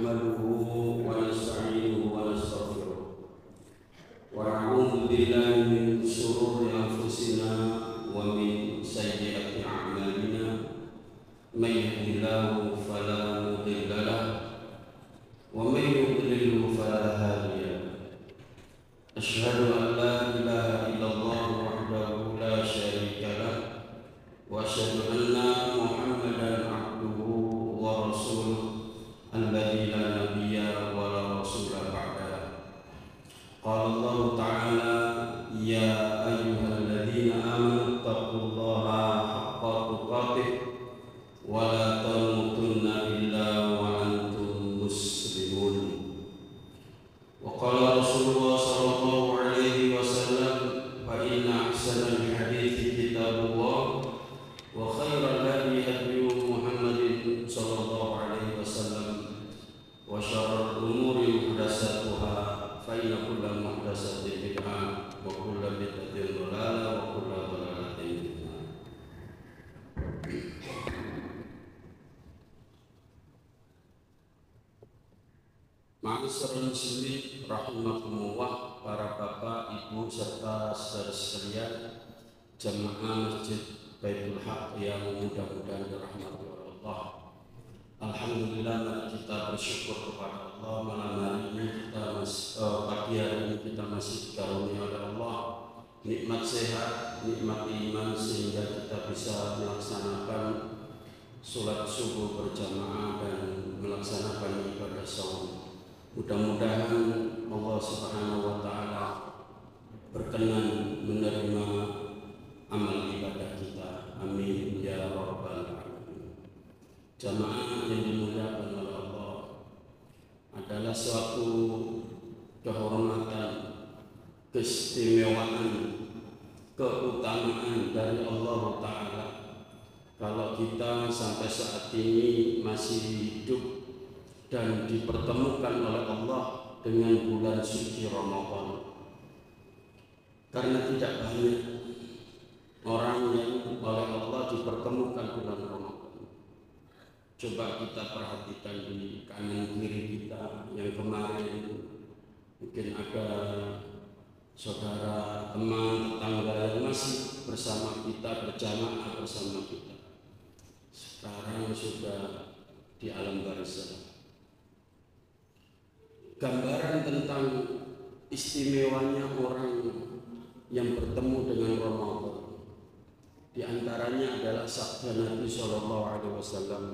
نحمده ونستعينه ونستغفره ونعوذ بالله من شرور أنفسنا ومن سيئات أعمالنا من يهده الله فلا مضل له ومن يضلل فلا هادي له أشهد أن لا إله إلا الله وحده لا شريك له وأشهد أن محمدا عبده ورسوله الذي لا نبي ولا رسول بعده. قال الله تعالى: يا أيها الذين آمنوا اتقوا الله حق تقاته ولا تموتن إلا وأنتم مسلمون. وقال رسول الله صلى الله عليه وسلم: فإن أحسن الحديث كتاب الله وخير الهدي هدي محمد صلى الله عليه وسلم وشر الأمور محدثاتها فإن كل محدثة بدعة وكل بدعة ضلالة وكل ضلالة في النار. Ma'asyiral muslimin rahimakumullah, para bapak, ibu serta saudara sekalian jamaah Masjid Baitul Haq yang mudah-mudahan dirahmati oleh Allah. Alhamdulillah, mari kita bersyukur kepada Allah. Malam hari ini pagi hari ini kita masih dikaruniai oleh Allah nikmat sehat, nikmat iman, sehingga kita bisa melaksanakan sholat subuh berjamaah dan melaksanakan ibadah saum. Mudah-mudahan Allah Subhanahu wa Ta'ala berkenan menerima amal ibadah kita. Amin ya rabbal alamin. Jamaah yang dimuliakan oleh Allah, adalah suatu kehormatan, keistimewaan, keutamaan dari Allah Ta'ala kalau kita sampai saat ini masih hidup dan dipertemukan oleh Allah dengan bulan suci Ramadan. Karena tidak banyak orang yang oleh Allah dipertemukan bulan Ramadan. Coba kita perhatikan di kanan kiri kita yang kemarin mungkin ada saudara, teman, tetangga yang masih bersama kita, berjamaah bersama kita. Sekarang sudah di alam barzakh. Gambaran tentang istimewanya orang yang bertemu dengan Ramadan, di antaranya adalah sabda Nabi Shallallahu Alaihi Wasallam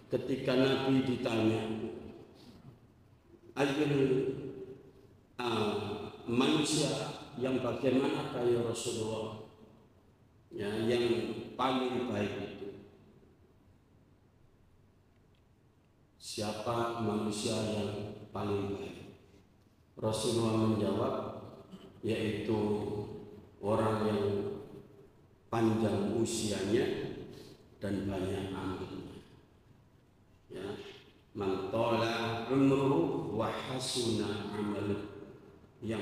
ketika Nabi ditanya, manusia yang bagaimana ya Rasulullah, ya, yang paling baik itu siapa manusia yang paling baik? Rasulullah menjawab, yaitu orang yang panjang usianya dan banyak amalnya. Ya, man tala umruhu wa hasuna amaluhu, yang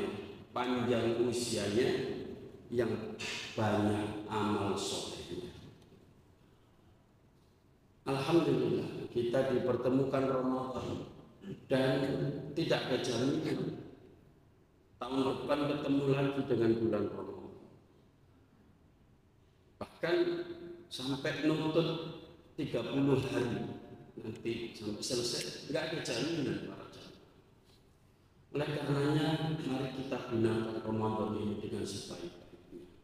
panjang usianya, yang banyak amal solehnya. Alhamdulillah, kita dipertemukan Ramadan dan tidak ada jaminan tahun depan ketemu lagi dengan bulan Ramadan. Bahkan sampai nuntut 30 hari nanti sampai selesai, nggak ada jaminan para jamaah. Oleh karenanya, mari kita gunakan Ramadan ini dengan sebaik-baiknya.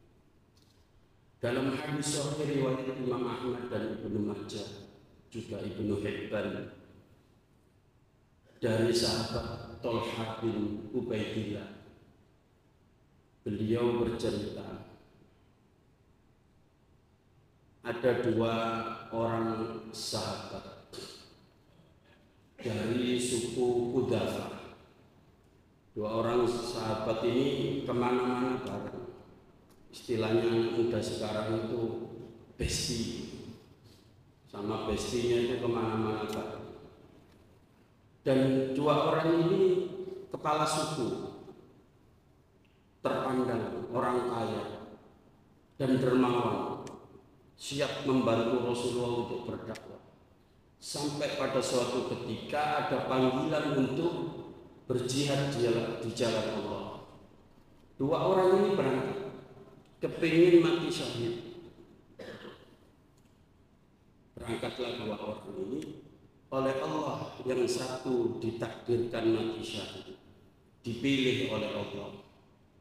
Dalam hadis sahih riwayat Imam Ahmad dan Ibnu Majah, juga Ibnu Hibban, dari sahabat Thalhah bin Ubaidillah, beliau bercerita, ada dua orang sahabat dari suku Qudafah. Dua orang sahabat ini kemana-mana bareng. Istilahnya muda sekarang itu bestie, sama bestinya itu kemana-mana bareng. Dan dua orang ini kepala suku, terpandang, orang kaya dan dermawan, siap membantu Rasulullah untuk berdakwah. sampai pada suatu ketika ada panggilan untuk berjihad di jalan Allah. Dua orang ini berangkat, kepingin mati syahid. Berangkatlah dua orang ini, oleh Allah yang satu ditakdirkan mati syahid, dipilih oleh Allah,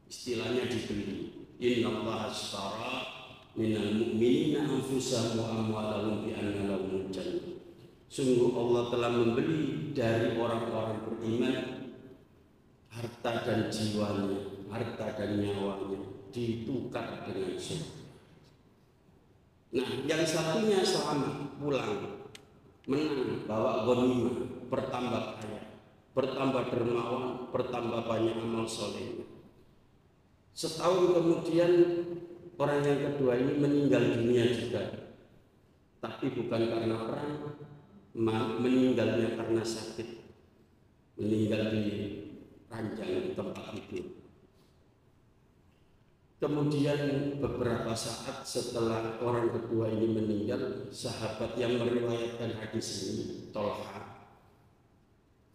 istilahnya dibeli. Innallaha ashtara minal mu'minina anfusahum wa amwalahum bi anna lahumul jannah. Sungguh Allah telah membeli dari orang-orang beriman harta dan jiwanya, harta dan nyawanya ditukar dengan surga. Nah, yang satunya selamat pulang, menang, bawa ghanimah, bertambah kaya, bertambah dermawan, bertambah banyak amal soleh. Setahun kemudian orang yang kedua ini meninggal dunia juga, tapi bukan karena perang, meninggalnya karena sakit, meninggal di ranjang tempat tidur. Kemudian beberapa saat setelah orang kedua ini meninggal, sahabat yang meriwayatkan hadis ini, Tolha,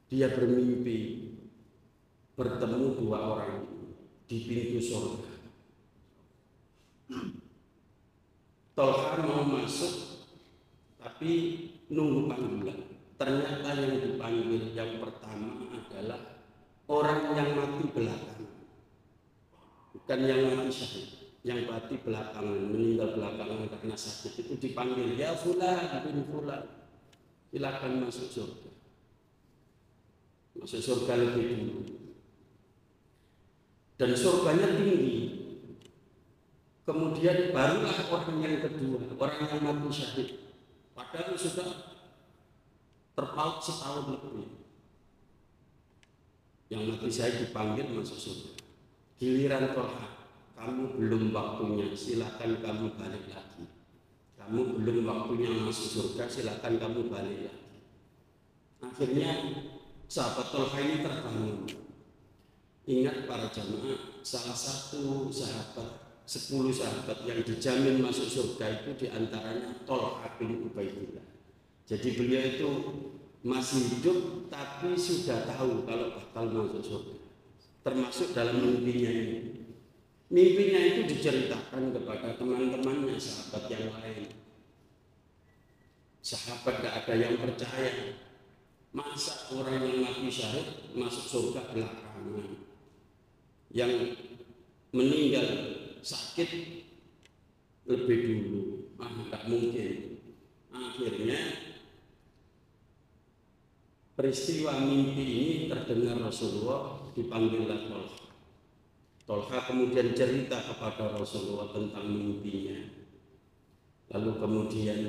dia bermimpi bertemu dua orang di pintu surga. Tolha mau masuk, tapi nunggu panggilan. Ternyata yang dipanggil yang pertama adalah orang yang mati belakangan. Bukan yang mati syahid, yang mati belakangan, meninggal belakangan karena sakit itu dipanggil, ya fulan bin fulan, silakan masuk surga. Masuk surga lebih dulu. Dan surganya tinggi. Kemudian barulah orang yang kedua, orang yang mati syahid. Padahal sudah terpaut setahun lebih. Yang mati syahid dipanggil masuk surga. Giliran Tolha, kamu belum waktunya, silakan kamu balik lagi. Kamu belum waktunya masuk surga, silakan kamu balik lagi. Akhirnya sahabat Tolha ini terbangun. Ingat para jamaah, salah satu sahabat, 10 sahabat yang dijamin masuk surga itu diantaranya Tolha bin Ubaidillah. Jadi beliau itu masih hidup tapi sudah tahu kalau bakal masuk surga. Termasuk dalam mimpinya ini. Mimpinya itu diceritakan kepada teman-temannya, sahabat yang lain. Sahabat gak ada yang percaya. Masa orang yang mati syahid masuk surga belakangan? Yang meninggal sakit lebih dulu. Gak mungkin. Akhirnya peristiwa mimpi ini terdengar Rasulullah, dipanggillah Tolha. Tolha kemudian cerita kepada Rasulullah tentang mimpinya. Lalu kemudian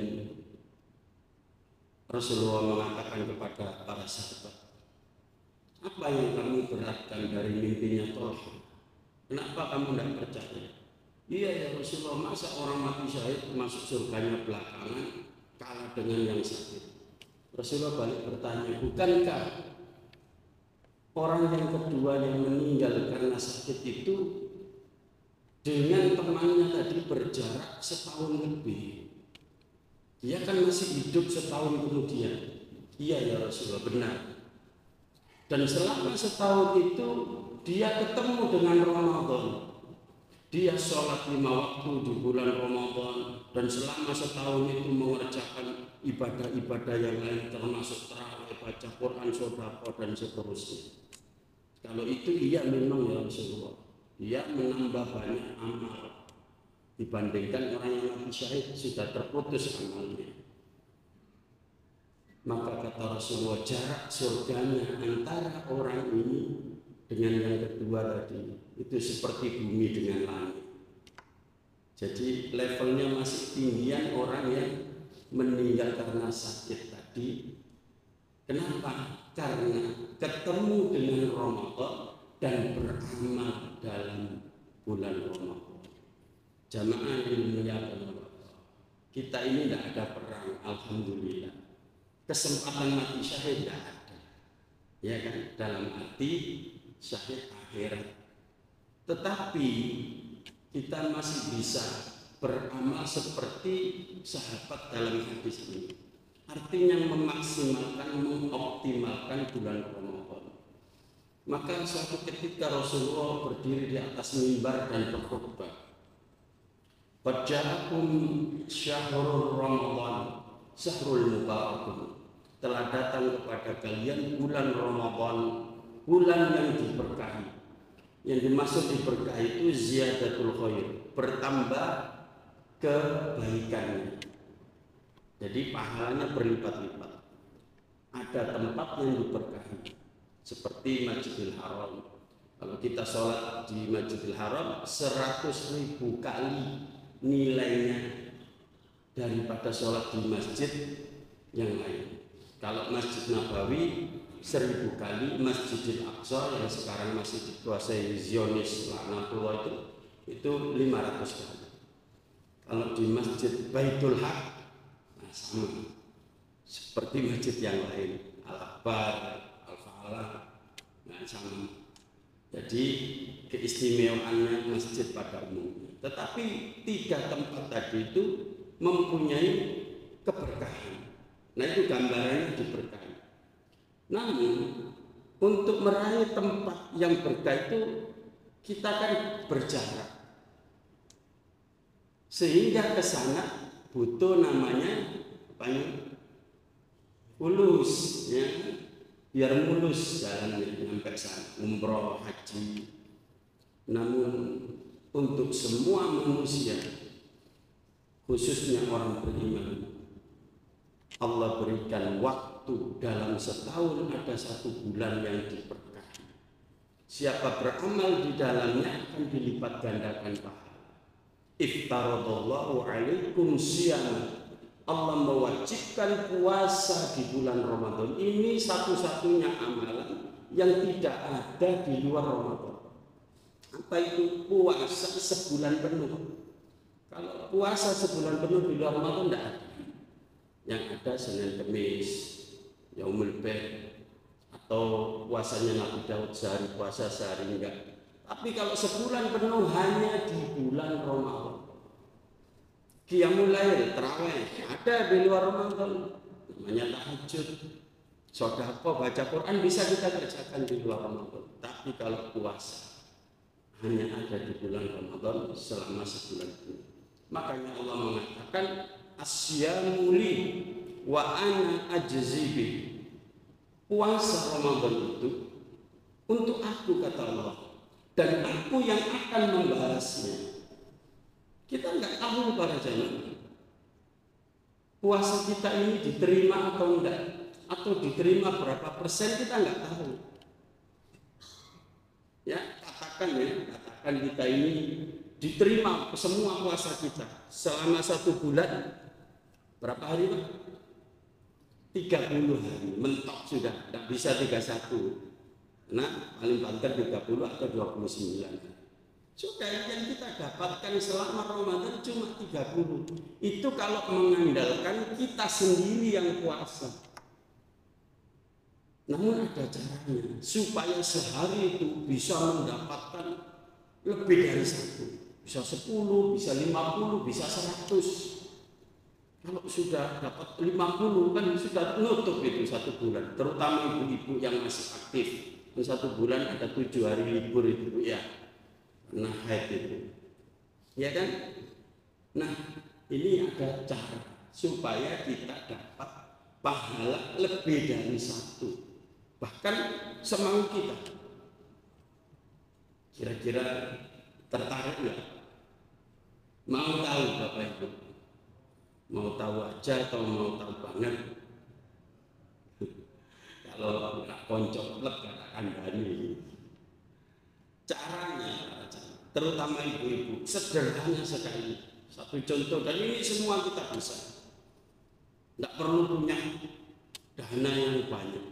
Rasulullah mengatakan kepada para sahabat, apa yang kamu beratkan dari mimpinya Tolha? Kenapa kamu tidak percaya? Iya ya Rasulullah, masa orang mati syahid masuk surganya belakangan kalah dengan yang sakit? Rasulullah balik bertanya, bukankah orang yang kedua yang meninggal karena sakit itu dengan temannya tadi berjarak setahun lebih? Dia kan masih hidup setahun kemudian. Iya ya Rasulullah, benar. Dan selama setahun itu dia ketemu dengan Ramadan. Dia sholat 5 waktu di bulan Ramadan, dan selama setahun itu mengerjakan ibadah-ibadah yang lain termasuk tarawih, baca Quran, sedekah dan seterusnya. Kalau itu iya memang ya Rasulullah, dia menambah banyak amal dibandingkan orang yang mati syahid sudah terputus amalnya. Maka kata Rasulullah, jarak surganya antara orang ini dengan yang kedua tadi itu seperti bumi dengan langit. Jadi levelnya masih tinggian orang yang meninggal karena sakit tadi. Kenapa? Karena ketemu dengan Ramadan dan beramal dalam bulan Ramadan. Jamaah yang dimuliakan Allah, kita ini tidak ada perang, alhamdulillah. Kesempatan mati syahid tidak ada, ya kan? Dalam arti syahid akhirat. Tetapi kita masih bisa beramal seperti sahabat dalam hadis ini. artinya memaksimalkan, mengoptimalkan bulan Ramadan. Maka suatu ketika Rasulullah berdiri di atas mimbar dan berkhutbah, "Faja'akum syahrul Ramadan, syahrul mubarakun." Telah datang kepada kalian bulan Ramadan, bulan yang diberkahi. Yang dimaksud diberkahi itu ziyadatul khair, bertambah kebaikannya. Jadi pahalanya berlipat-lipat. Ada tempat yang diberkahi, seperti Masjidil Haram. Kalau kita sholat di Masjidil Haram 100.000 kali nilainya daripada sholat di masjid yang lain. Kalau Masjid Nabawi 1000 kali, Masjidil Aqsa yang sekarang masih dikuasai Zionis laknatullah itu 500 kali. Kalau di Masjid Baitul Haq sama seperti masjid yang lain, Al-Akbar, Al-Falah, sama. Jadi keistimewaannya masjid pada umumnya. Tetapi 3 tempat tadi itu mempunyai keberkahan. Nah itu gambarannya diberkahi. Namun untuk meraih tempat yang berkah itu kita kan berjarak, sehingga ke sana butuh namanya mulus, ya, biar mulus jalannya sampai sana, umroh, haji. Namun untuk semua manusia, khususnya orang beriman, Allah berikan waktu dalam setahun ada 1 bulan yang diberkahi. Siapa beramal di dalamnya akan dilipat gandakan pahala. Iftaradallahu alaikum siyam. Allah mewajibkan puasa di bulan Ramadan. Ini satu-satunya amalan yang tidak ada di luar Ramadan. Apa itu? Puasa sebulan penuh. Kalau puasa sebulan penuh di luar Ramadan tidak ada. Yang ada Senin Kemis, Yaumul Bid, atau puasanya Nabi Daud sehari puasa sehari enggak. Tapi kalau sebulan penuh hanya di bulan Ramadan. Qiyamul Lail, tarawih ada di luar Ramadan, namanya tahajud, sedekah, baca Quran bisa kita kerjakan di luar Ramadan. Tapi kalau puasa hanya ada di bulan Ramadan selama sebulan penuh. Makanya Allah mengatakan asyamu li wa ana ajzi bi. Puasa Ramadan itu untuk aku, kata Allah, dan aku yang akan membalasnya. Kita nggak tahu para jamaah, puasa kita ini diterima atau enggak, atau diterima berapa persen kita nggak tahu. Ya, katakan kita ini diterima semua puasa kita selama 1 bulan. Berapa hari Pak? 30 hari, mentok sudah, tidak bisa 31. Nah, paling banter 30 atau 29. Sudah, yang kita dapatkan selama Ramadan cuma 30. Itu kalau mengandalkan kita sendiri yang puasa. Namun ada caranya supaya sehari itu bisa mendapatkan lebih dari 1. Bisa 10, bisa 50, bisa 100. Kalau sudah dapat 50 kan sudah nutup itu 1 bulan. Terutama ibu-ibu yang masih aktif. 1 bulan ada 7 hari libur itu ya. Nah haid itu, ya kan? Nah ini ada cara supaya kita dapat pahala lebih dari 1, bahkan semau kita. Kira-kira tertarik nggak? Mau tahu Bapak Ibu? Mau tahu aja atau mau tahu banget? Kalau nggak koncok lep katakan Dani. Caranya, terutama ibu-ibu, sederhana sekali. Satu contoh, dan ini semua kita bisa. Tidak perlu punya dana yang banyak.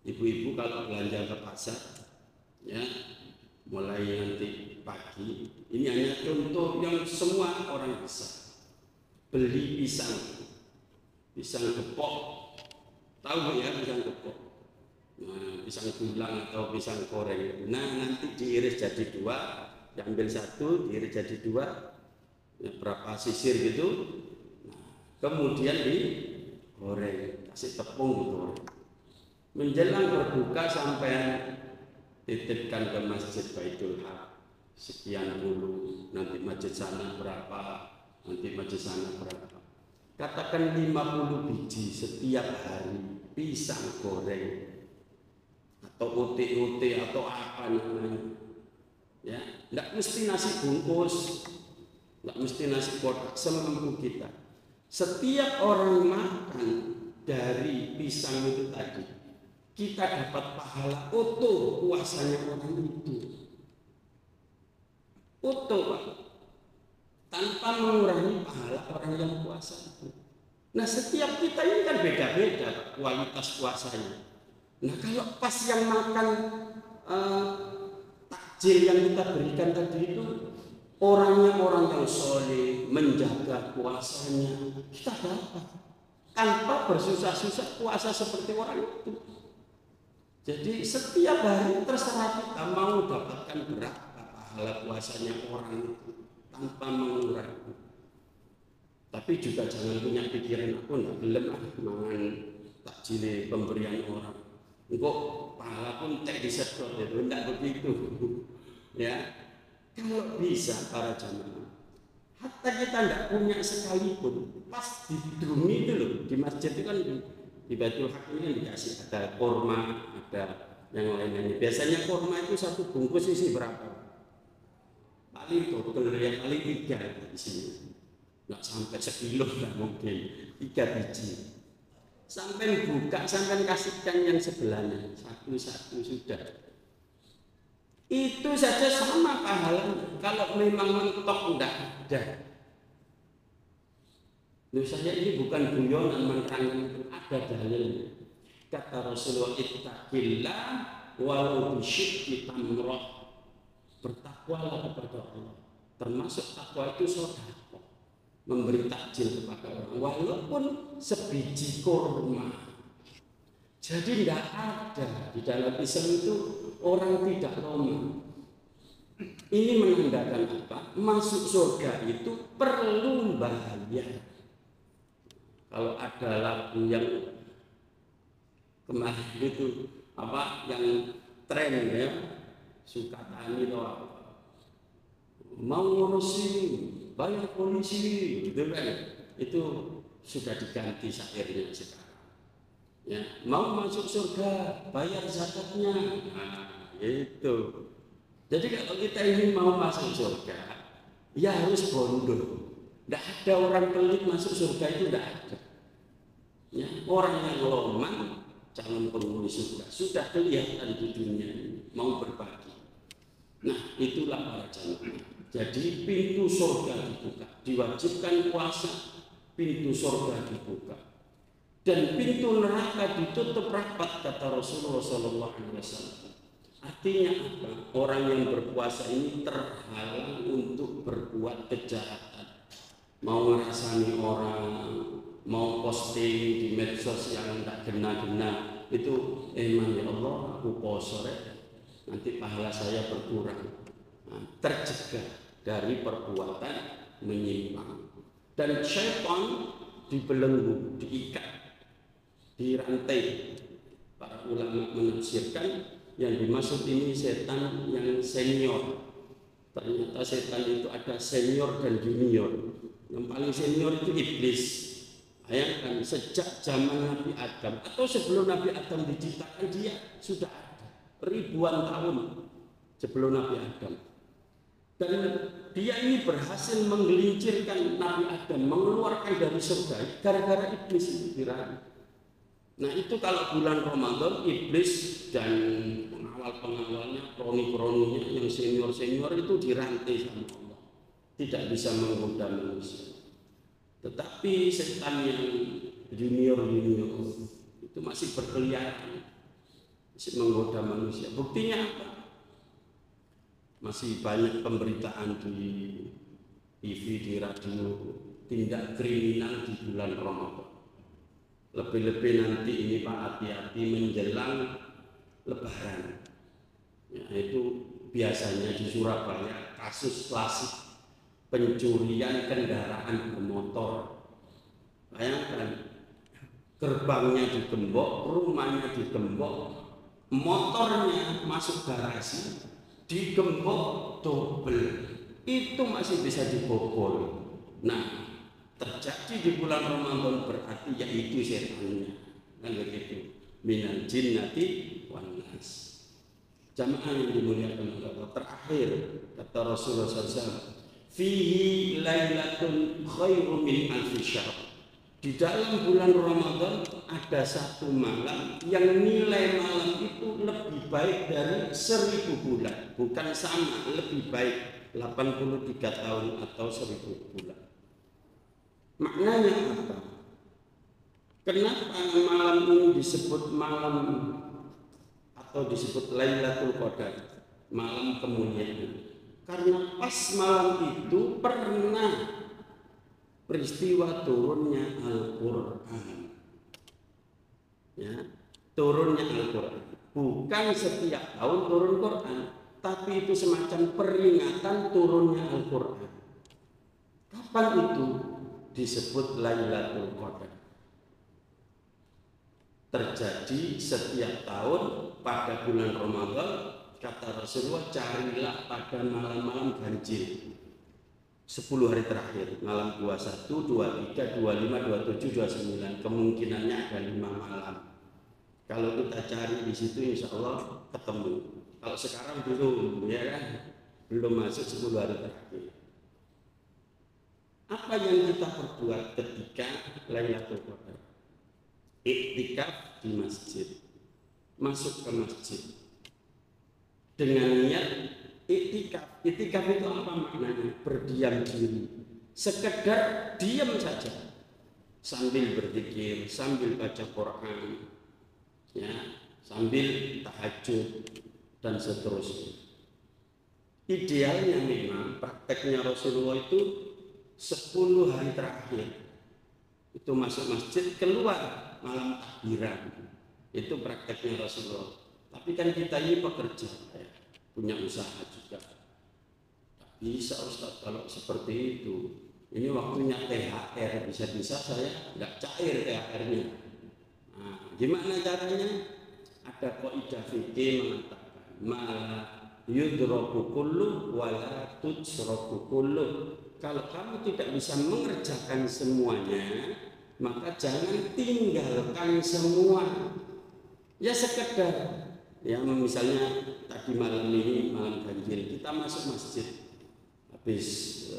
Ibu-ibu kalau belanja ke pasar, ya, mulai nanti pagi, ini hanya contoh yang semua orang bisa. Beli pisang gepok, tahu ya pisang gepok? Nah, pisang tulang atau pisang goreng. Nah, nanti diiris jadi 2, diambil 1, diiris jadi 2, ya, berapa sisir gitu. Nah, kemudian goreng, kasih tepung gitu. Menjelang berbuka sampai titipkan ke masjid Baitul Haq sekian dulu, nanti masjid sana berapa, nanti masjid sana berapa. Katakan 50 biji setiap hari pisang goreng atau uti-uti atau apa namanya. Ya, enggak mesti nasi bungkus, enggak mesti nasi kotak, semampu kita. Setiap orang makan dari pisang itu tadi, kita dapat pahala utuh puasanya orang itu. Utuh, Pak. Tanpa mengurangi pahala orang yang puasa itu. Nah, setiap kita ini kan beda-beda kualitas puasanya. Nah, kalau pas yang makan takjil yang kita berikan tadi itu orangnya orang yang soleh, menjaga puasanya, kita dapat tanpa bersusah-susah puasa seperti orang itu. Jadi setiap hari terserah kita mau dapatkan berapa pahala puasanya orang itu tanpa mengurangi. Tapi juga jangan punya pikiran aku nggak belum mangan takjil pemberian orang. Kok pahala pun tak disedot itu, enggak begitu. Ya, kalau bisa para jamaah, hatta kita enggak punya sekalipun, pas di drum itu loh, di masjid itu kan di Baitul Haq ini kan dikasih ada korma, ada yang lain-lainnya. Biasanya korma itu satu bungkus isi berapa? Paling total yang paling 3 di sini. Enggak sampai sekilo, enggak mungkin 3 biji. Sampai buka, sampai kasihkan yang sebelahnya satu-satu sudah. Itu saja sama pahalanya. Kalau memang mentok enggak ada. Loh, saya ini bukan guyonan menerangkan, ada dalilnya. Kata Rasulullah, ittaqillah walau bisyikki tamrah. Bertakwalah kepada Allah. Termasuk takwa itu sedekah. Memberi takjil kepada orang walaupun sebiji kurma. Jadi tidak ada di dalam Islam itu orang tidak loma. Ini menandakan apa? Masuk surga itu perlu bayar. Kalau ada lagu yang kemarin itu apa yang tren ya, Sukatani atau apa, mau ngurusin bayar polisi, gitu kan? Itu sudah diganti syairnya sekarang. Ya, mau masuk surga, bayar zakatnya. Nah, itu. Jadi kalau kita ini mau masuk surga, ya harus bondo. Tidak ada orang pelit masuk surga itu, tidak ada. Ya, orang yang loman, calon penghuni surga sudah kelihatan di dunia ini, mau berbagi. Nah, itulah para jamaah. Jadi pintu surga dibuka, diwajibkan puasa, pintu surga dibuka, dan pintu neraka ditutup rapat, kata Rasulullah SAW. Artinya apa? Orang yang berpuasa ini terhalang untuk berbuat kejahatan, mau ngerasani orang, mau posting di medsos yang tidak gena-gena, itu emang ya Allah aku poso nanti pahala saya berkurang. Nah, tercegah dari perbuatan menyimpang. Dan syaitan dibelenggu, diikat, dirantai. Para ulama menafsirkan yang dimaksud ini setan yang senior. Ternyata setan itu ada senior dan junior. Yang paling senior itu iblis. Bayangkan sejak zaman Nabi Adam atau sebelum Nabi Adam diciptakan, dia sudah ada ribuan tahun sebelum Nabi Adam. Dan dia ini berhasil menggelincirkan Nabi Adam, mengeluarkan dari surga gara-gara iblis itu diraih. Nah, itu kalau bulan Ramadan, iblis dan pengawal-pengawalnya, kroni-kroninya yang senior-senior itu dirantai sama Allah, tidak bisa menggoda manusia. Tetapi setan yang junior-junior itu masih berkeliaran, masih menggoda manusia. Buktinya apa? Masih banyak pemberitaan di TV, di radio, tindak kriminal di bulan Ramadan. Lebih-lebih nanti ini Pak, hati-hati menjelang Lebaran. Ya, itu biasanya di Surabaya kasus klasik pencurian kendaraan bermotor. Bayangkan, gerbangnya digembok, rumahnya digembok, motornya masuk garasi digembok double, itu masih bisa dibobol. Nah, terjadi di bulan Ramadan berarti yaitu setannya, kan begitu, minal jinnati wan nas. Jamaah yang dimuliakan Allah, terakhir kata Rasulullah SAW, fihi lailatun khairu min alfi syahr. Di dalam bulan Ramadan ada satu malam yang nilai malam itu lebih baik dari 1000 bulan. Bukan sama, lebih baik 83 tahun atau 1000 bulan. Maknanya apa? Kenapa malam ini disebut malam atau disebut Lailatul Qadar, malam kemuliaan? Karena pas malam itu pernah peristiwa turunnya Al-Quran, ya, turunnya Al-Quran. Bukan setiap tahun turun Quran, tapi itu semacam peringatan turunnya Al-Quran. Kapan itu disebut Lailatul Qadar? Terjadi setiap tahun pada bulan Ramadan. Kata Rasulullah, carilah pada malam-malam ganjil, 10 hari terakhir, malam 21, 23, 25, 27, 29, kemungkinannya ada 5 malam. Kalau kita cari di situ insya Allah ketemu. Kalau sekarang belum, ya kan? Belum masuk 10 hari terakhir. Apa yang kita perbuat ketika Lailatul Qadar? Iktikaf di masjid, masuk ke masjid dengan niat iktikaf. Iktikaf itu apa maknanya? Berdiam diri, sekedar diam saja, sambil berzikir, sambil baca Quran, ya, sambil tahajud dan seterusnya. Idealnya memang prakteknya Rasulullah itu 10 hari terakhir itu masuk masjid, keluar malam takbiran. Itu prakteknya Rasulullah. Tapi kan kita ini pekerja, ya, punya usaha juga. Tak bisa Ustaz kalau seperti itu. Ini waktunya THR, bisa-bisa saya nggak cair THR-nya. Nah, gimana caranya? Ada kaidah fikih mengatakan, ma yudraku kullu wala tujraku kullu. Kalau kamu tidak bisa mengerjakan semuanya, maka jangan tinggalkan semua. Ya sekedar, ya misalnya tadi malam ini malam ganjil kita masuk masjid, habis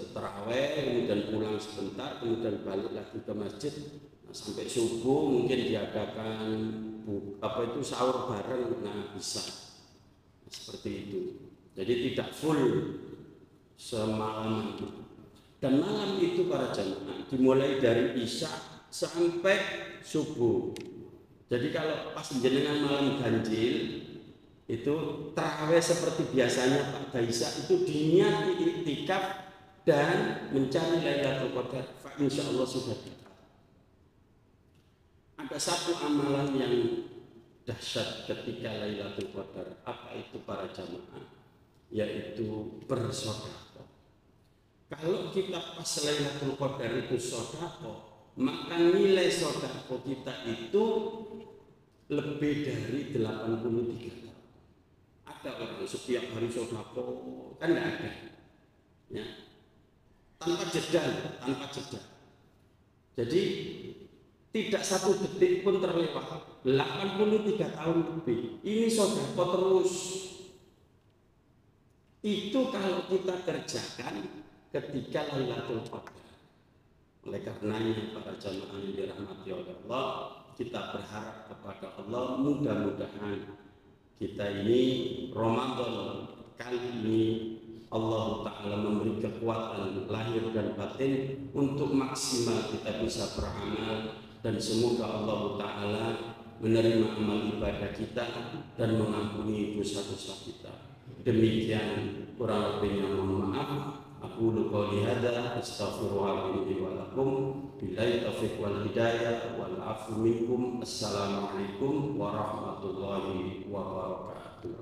taraweh kemudian pulang sebentar, kemudian balik lagi ke masjid, nah, sampai subuh mungkin diadakan sahur bareng, nah bisa seperti itu. Jadi tidak full semalam. Dan malam itu para jamaah dimulai dari isya sampai subuh. Jadi kalau pas jenengan malam ganjil itu tarawih seperti biasanya Pak Gaisa itu diniati iktikaf dan mencari Lailatul Qadar, insya Allah sudah dapat. Ada satu amalan yang dahsyat ketika Lailatul Qadar. Apa itu para jamaah? Yaitu bersedekah. Kalau kita pas Lailatul Qadar itu sedekah, maka nilai sedekah kita itu lebih dari 83 tahun. Ada orang setiap hari sedekah, kan enggak ada. Ya. Tanpa jeda. Jadi tidak satu detik pun terlewat. 83 tahun lebih. Ini sedekah terus. Itu kalau kita kerjakan ketika Lailatul Qadar. Oleh karenanya para jamaah yang dirahmati oleh Allah, kita berharap kepada Allah mudah-mudahan kita ini Ramadan kali ini Allah Ta'ala memberi kekuatan lahir dan batin untuk maksimal kita bisa beramal, dan semoga Allah Ta'ala menerima amal ibadah kita dan mengampuni dosa-dosa kita. Demikian kurang lebihnya mohon maaf. Aqulu qouli hadza astaghfirullah li wa lakum billahi taufiq wal hidayah wal afu minkum. Assalamualaikum warahmatullahi wabarakatuh.